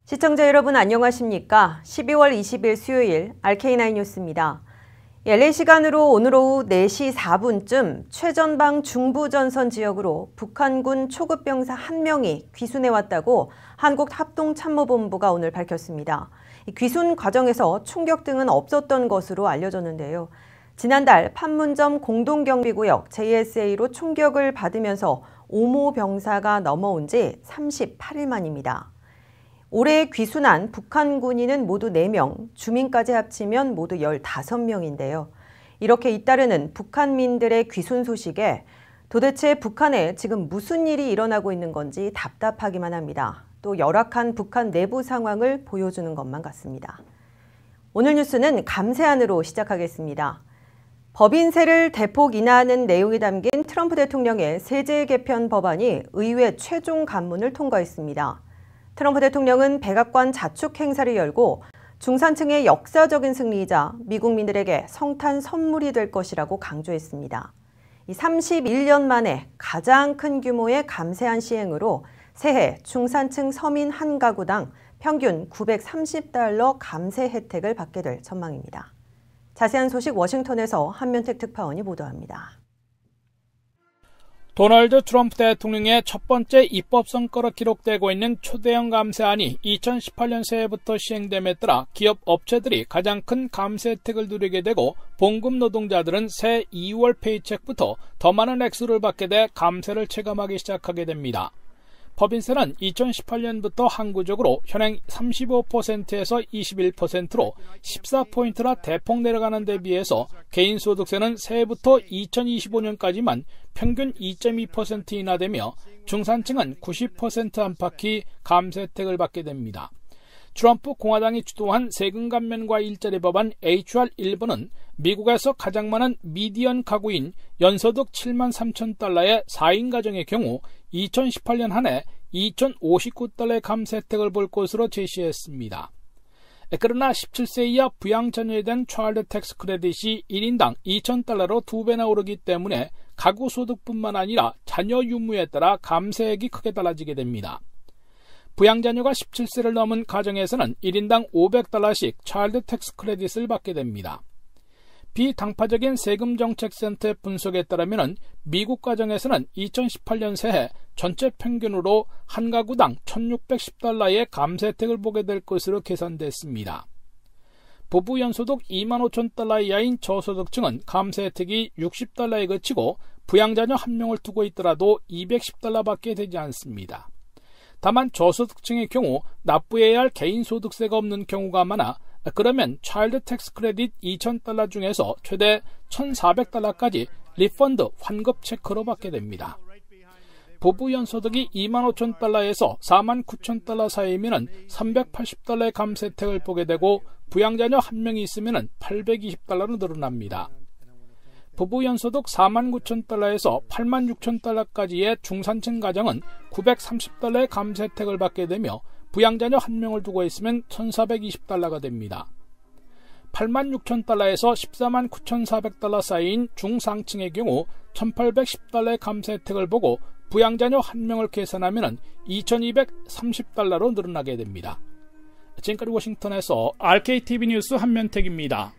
시청자 여러분 안녕하십니까? 12월 20일 수요일 RK9 뉴스입니다. LA 시간으로 오늘 오후 4시 4분쯤 최전방 중부전선 지역으로 북한군 초급병사 1명이 귀순해왔다고 한국합동참모본부가 오늘 밝혔습니다. 귀순 과정에서 총격 등은 없었던 것으로 알려졌는데요. 지난달 판문점 공동경비구역 JSA로 총격을 받으면서 오모 병사가 넘어온 지 38일 만입니다. 올해 귀순한 북한 군인은 모두 4명, 주민까지 합치면 모두 15명인데요. 이렇게 잇따르는 북한민들의 귀순 소식에 도대체 북한에 지금 무슨 일이 일어나고 있는 건지 답답하기만 합니다. 또 열악한 북한 내부 상황을 보여주는 것만 같습니다. 오늘 뉴스는 감세안으로 시작하겠습니다. 법인세를 대폭 인하하는 내용이 담긴 트럼프 대통령의 세제 개편 법안이 의회 최종 간문을 통과했습니다. 트럼프 대통령은 백악관 자축 행사를 열고 중산층의 역사적인 승리이자 미국민들에게 성탄 선물이 될 것이라고 강조했습니다. 31년 만에 가장 큰 규모의 감세안 시행으로 새해 중산층 서민 한 가구당 평균 $930 감세 혜택을 받게 될 전망입니다. 자세한 소식 워싱턴에서 한면택 특파원이 보도합니다. 도널드 트럼프 대통령의 첫 번째 입법 성과로 기록되고 있는 초대형 감세안이 2018년 새해부터 시행됨에 따라 기업 업체들이 가장 큰 감세 혜택을 누리게 되고 봉급 노동자들은 새 2월 페이첵부터 더 많은 액수를 받게 돼 감세를 체감하기 시작하게 됩니다. 법인세는 2018년부터 항구적으로 현행 35%에서 21%로 14포인트나 대폭 내려가는 데 비해서 개인소득세는 새해부터 2025년까지만 평균 2.2% 인하되며 중산층은 90% 안팎이 감세 혜택을 받게 됩니다. 트럼프 공화당이 주도한 세금 감면과 일자리 법안 HR 1번은 미국에서 가장 많은 미디언 가구인 연소득 $73,000의 4인 가정의 경우 2018년 한 해 $2,059의 감세 혜택을 볼 것으로 제시했습니다. 그러나 17세 이하 부양 자녀에 대한 차일드 텍스 크레딧이 1인당 $2,000로 2배나 오르기 때문에 가구 소득뿐만 아니라 자녀 유무에 따라 감세액이 크게 달라지게 됩니다. 부양자녀가 17세를 넘은 가정에서는 1인당 $500씩 차일드 텍스 크레딧을 받게 됩니다. 비당파적인 세금정책센터의 분석에 따르면 미국 가정에서는 2018년 새해 전체 평균으로 한 가구당 $1,610의 감세 혜택을 보게 될 것으로 계산됐습니다. 부부 연소득 $25,000 이하인 저소득층은 감세 혜택이 $60에 그치고 부양자녀 1명을 두고 있더라도 $210밖에 되지 않습니다. 다만 저소득층의 경우 납부해야 할 개인소득세가 없는 경우가 많아 그러면 차일드 텍스 크레딧 $2,000 중에서 최대 $1,400까지 리펀드 환급 체크로 받게 됩니다. 부부 연소득이 $25,000에서 $49,000 사이면 $380의 감세 혜택을 보게 되고 부양자녀 1명이 있으면 $820로 늘어납니다. 부부 연소득 $49,000에서 $86,000까지의 중산층 가정은 $930의 감세 혜택을 받게 되며 부양자녀 1명을 두고 있으면 $1,420가 됩니다. $86,000에서 $149,400 사이인 중상층의 경우 $1,810의 감세 혜택을 보고 부양자녀 1명을 계산하면 $2,230로 늘어나게 됩니다. 지금까지 워싱턴에서 RKTV 뉴스 한면택입니다.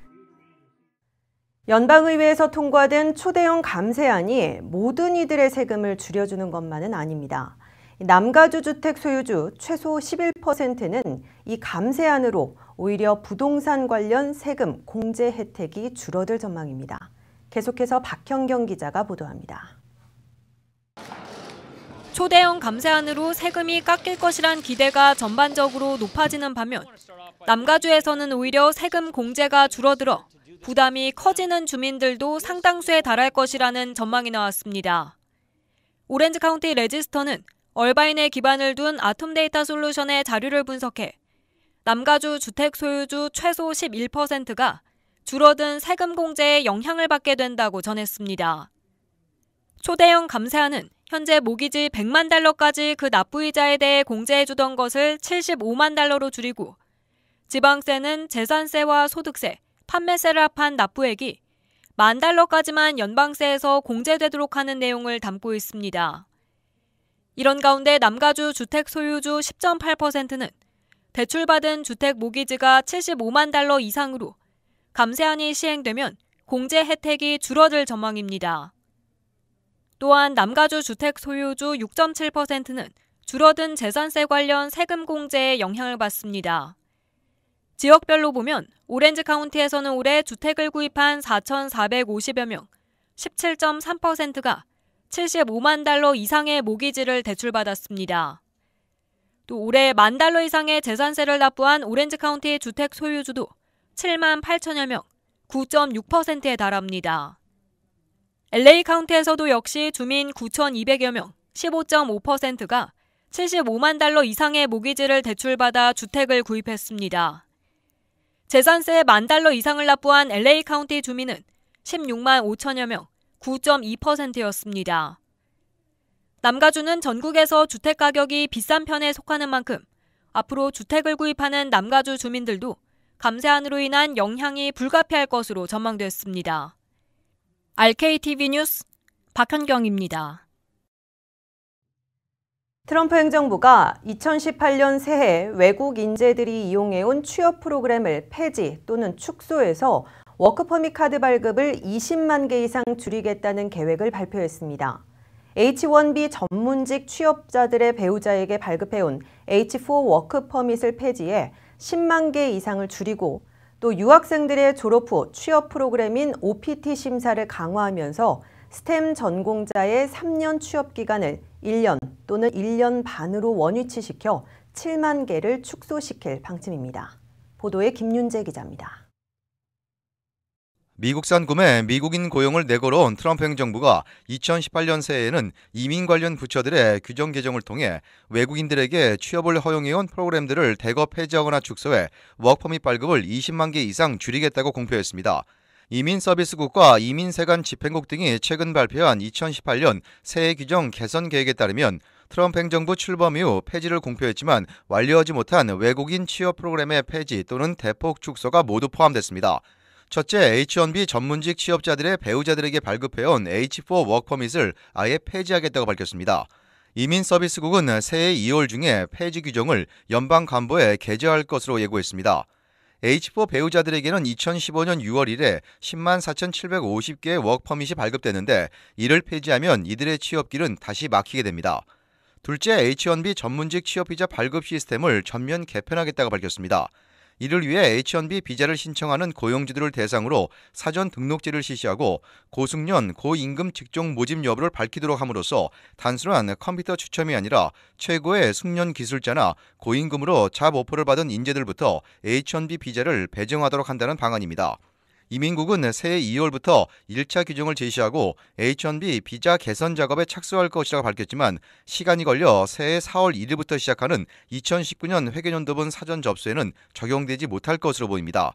연방의회에서 통과된 초대형 감세안이 모든 이들의 세금을 줄여주는 것만은 아닙니다. 남가주 주택 소유주 최소 11%는 이 감세안으로 오히려 부동산 관련 세금 공제 혜택이 줄어들 전망입니다. 계속해서 박현경 기자가 보도합니다. 초대형 감세안으로 세금이 깎일 것이란 기대가 전반적으로 높아지는 반면 남가주에서는 오히려 세금 공제가 줄어들어 부담이 커지는 주민들도 상당수에 달할 것이라는 전망이 나왔습니다. 오렌지 카운티 레지스터는 얼바인에 기반을 둔 아톰데이터 솔루션의 자료를 분석해 남가주 주택 소유주 최소 11%가 줄어든 세금 공제에 영향을 받게 된다고 전했습니다. 초대형 감세안은 현재 모기지 $100만 그 납부이자에 대해 공제해주던 것을 $75만 줄이고 지방세는 재산세와 소득세, 판매세를 합한 납부액이 $10,000까지만 연방세에서 공제되도록 하는 내용을 담고 있습니다. 이런 가운데 남가주 주택 소유주 10.8%는 대출받은 주택 모기지가 75만 달러 이상으로 감세안이 시행되면 공제 혜택이 줄어들 전망입니다. 또한 남가주 주택 소유주 6.7%는 줄어든 재산세 관련 세금 공제에 영향을 받습니다. 지역별로 보면 오렌지 카운티에서는 올해 주택을 구입한 4,450여 명, 17.3%가 75만 달러 이상의 모기지를 대출받았습니다. 또 올해 $10,000 이상의 재산세를 납부한 오렌지 카운티 주택 소유주도 7만 8천여 명, 9.6%에 달합니다. LA 카운티에서도 역시 주민 9,200여 명, 15.5%가 75만 달러 이상의 모기지를 대출받아 주택을 구입했습니다. 재산세 $10,000 이상을 납부한 LA 카운티 주민은 16만 5천여 명, 9.2%였습니다. 남가주는 전국에서 주택 가격이 비싼 편에 속하는 만큼 앞으로 주택을 구입하는 남가주 주민들도 감세안으로 인한 영향이 불가피할 것으로 전망됐습니다. RKTV 뉴스 박현경입니다. 트럼프 행정부가 2018년 새해 외국 인재들이 이용해온 취업 프로그램을 폐지 또는 축소해서 워크퍼밋 카드 발급을 20만 개 이상 줄이겠다는 계획을 발표했습니다. H-1B 전문직 취업자들의 배우자에게 발급해온 H-4 워크퍼밋을 폐지해 10만 개 이상을 줄이고 또 유학생들의 졸업 후 취업 프로그램인 OPT 심사를 강화하면서 스템 전공자의 3년 취업 기간을 1년 또는 1년 반으로 원위치시켜 7만 개를 축소시킬 방침입니다. 보도에 김윤재 기자입니다. 미국산 구매, 미국인 고용을 내걸어온 트럼프 행정부가 2018년 새해에는 이민 관련 부처들의 규정 개정을 통해 외국인들에게 취업을 허용해온 프로그램들을 대거 폐지하거나 축소해 워크퍼밋 발급을 20만 개 이상 줄이겠다고 공표했습니다. 이민서비스국과 이민세관 집행국 등이 최근 발표한 2018년 새해 규정 개선 계획에 따르면 트럼프 행정부 출범 이후 폐지를 공표했지만 완료하지 못한 외국인 취업 프로그램의 폐지 또는 대폭 축소가 모두 포함됐습니다. 첫째, H-1B 전문직 취업자들의 배우자들에게 발급해온 H-4 워크퍼밋을 아예 폐지하겠다고 밝혔습니다. 이민서비스국은 새해 2월 중에 폐지 규정을 연방 간부에 게재할 것으로 예고했습니다. H-4 배우자들에게는 2015년 6월 이래 10만 4,750개의 워크퍼밋이 발급됐는데 이를 폐지하면 이들의 취업길은 다시 막히게 됩니다. 둘째, H-1B 전문직 취업비자 발급 시스템을 전면 개편하겠다고 밝혔습니다. 이를 위해 H-1B 비자를 신청하는 고용주들을 대상으로 사전 등록제를 실시하고 고숙련, 고임금 직종 모집 여부를 밝히도록 함으로써 단순한 컴퓨터 추첨이 아니라 최고의 숙련 기술자나 고임금으로 잡 오퍼를 받은 인재들부터 H-1B 비자를 배정하도록 한다는 방안입니다. 이민국은 새해 2월부터 1차 규정을 제시하고 H-1B 비자 개선 작업에 착수할 것이라고 밝혔지만 시간이 걸려 새해 4월 1일부터 시작하는 2019년 회계연도분 사전 접수에는 적용되지 못할 것으로 보입니다.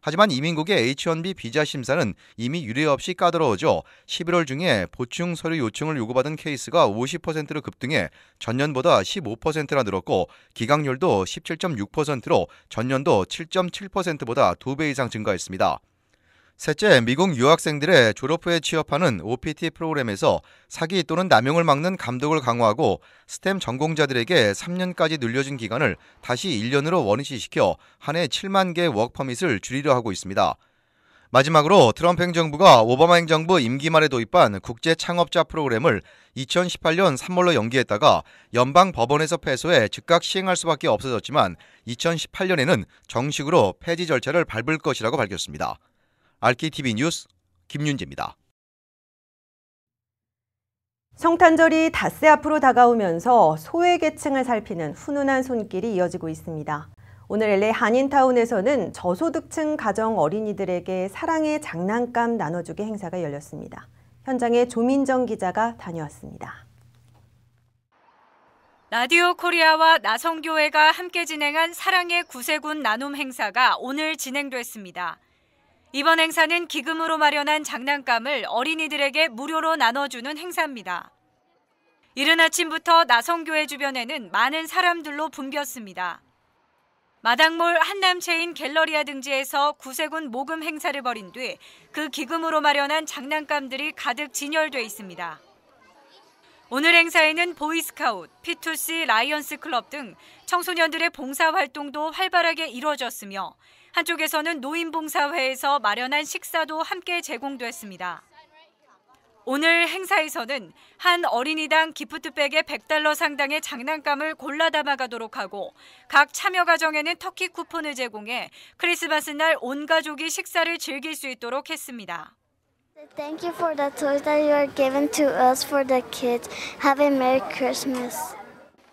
하지만 이민국의 H-1B 비자 심사는 이미 유례 없이 까다로워져 11월 중에 보충 서류 요청을 요구받은 케이스가 50%로 급등해 전년보다 15%나 늘었고 기각률도 17.6%로 전년도 7.7%보다 2배 이상 증가했습니다. 셋째, 미국 유학생들의 졸업 후에 취업하는 OPT 프로그램에서 사기 또는 남용을 막는 감독을 강화하고 스템 전공자들에게 3년까지 늘려준 기간을 다시 1년으로 원위치시켜 한 해 7만 개 워크퍼밋을 줄이려 하고 있습니다. 마지막으로 트럼프 행정부가 오바마 행정부 임기 말에 도입한 국제 창업자 프로그램을 2018년 3월로 연기했다가 연방 법원에서 패소해 즉각 시행할 수밖에 없어졌지만 2018년에는 정식으로 폐지 절차를 밟을 것이라고 밝혔습니다. RKTV 뉴스 김윤재입니다. 성탄절이 닷새 앞으로 다가오면서 소외계층을 살피는 훈훈한 손길이 이어지고 있습니다. 오늘 LA 한인타운에서는 저소득층 가정 어린이들에게 사랑의 장난감 나눠주기 행사가 열렸습니다. 현장에 조민정 기자가 다녀왔습니다. 라디오 코리아와 나성교회가 함께 진행한 사랑의 구세군 나눔 행사가 오늘 진행됐습니다. 이번 행사는 기금으로 마련한 장난감을 어린이들에게 무료로 나눠주는 행사입니다. 이른 아침부터 나성교회 주변에는 많은 사람들로 붐볐습니다. 마당몰 한남체인 갤러리아 등지에서 구세군 모금 행사를 벌인 뒤 그 기금으로 마련한 장난감들이 가득 진열돼 있습니다. 오늘 행사에는 보이스카웃, P2C 라이언스 클럽 등 청소년들의 봉사활동도 활발하게 이루어졌으며 한쪽에서는 노인봉사회에서 마련한 식사도 함께 제공됐습니다. 오늘 행사에서는 한 어린이당 기프트백에 $100 상당의 장난감을 골라 담아가도록 하고 각 참여 가정에는 터키 쿠폰을 제공해 크리스마스 날 온 가족이 식사를 즐길 수 있도록 했습니다. Thank you for the toys that you are given to us for the kids. Have a Merry Christmas.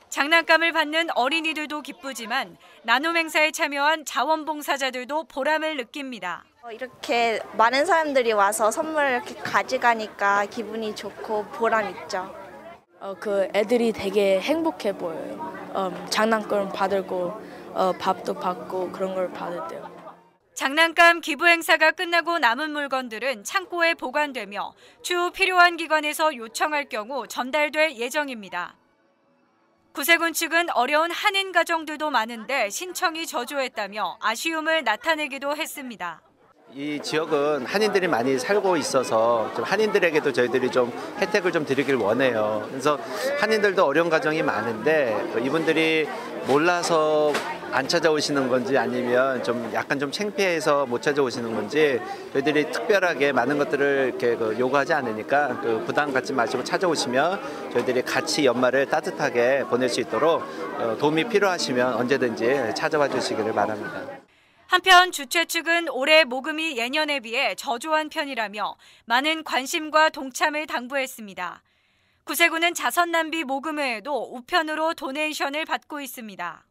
장난감을 받는 어린이들도 기쁘지만 나눔 행사에 참여한 자원봉사자들도 보람을 느낍니다. 이렇게 많은 사람들이 와서 선물을 이렇게 가져가니까 기분이 좋고 보람 있죠. 그 애들이 되게 행복해 보여요. 장난감 받고 밥도 받고 그런 걸 받을 때요. 장난감 기부 행사가 끝나고 남은 물건들은 창고에 보관되며 추후 필요한 기관에서 요청할 경우 전달될 예정입니다. 구세군 측은 어려운 한인 가정들도 많은데 신청이 저조했다며 아쉬움을 나타내기도 했습니다. 이 지역은 한인들이 많이 살고 있어서 좀 한인들에게도 저희들이 좀 혜택을 좀 드리길 원해요. 그래서 한인들도 어려운 가정이 많은데 이분들이 몰라서 안 찾아오시는 건지 아니면 좀 약간 좀 창피해서 못 찾아오시는 건지 저희들이 특별하게 많은 것들을 이렇게 요구하지 않으니까 부담 갖지 마시고 찾아오시면 저희들이 같이 연말을 따뜻하게 보낼 수 있도록 도움이 필요하시면 언제든지 찾아와 주시기를 바랍니다. 한편 주최 측은 올해 모금이 예년에 비해 저조한 편이라며 많은 관심과 동참을 당부했습니다. 구세군은 자선남비 모금 외에도 우편으로 도네이션을 받고 있습니다.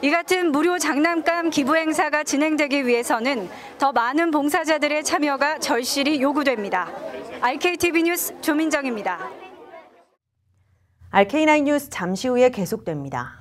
이 같은 무료 장난감 기부 행사가 진행되기 위해서는 더 많은 봉사자들의 참여가 절실히 요구됩니다. RKTV 뉴스 조민정입니다. RK9 뉴스 잠시 후에 계속됩니다.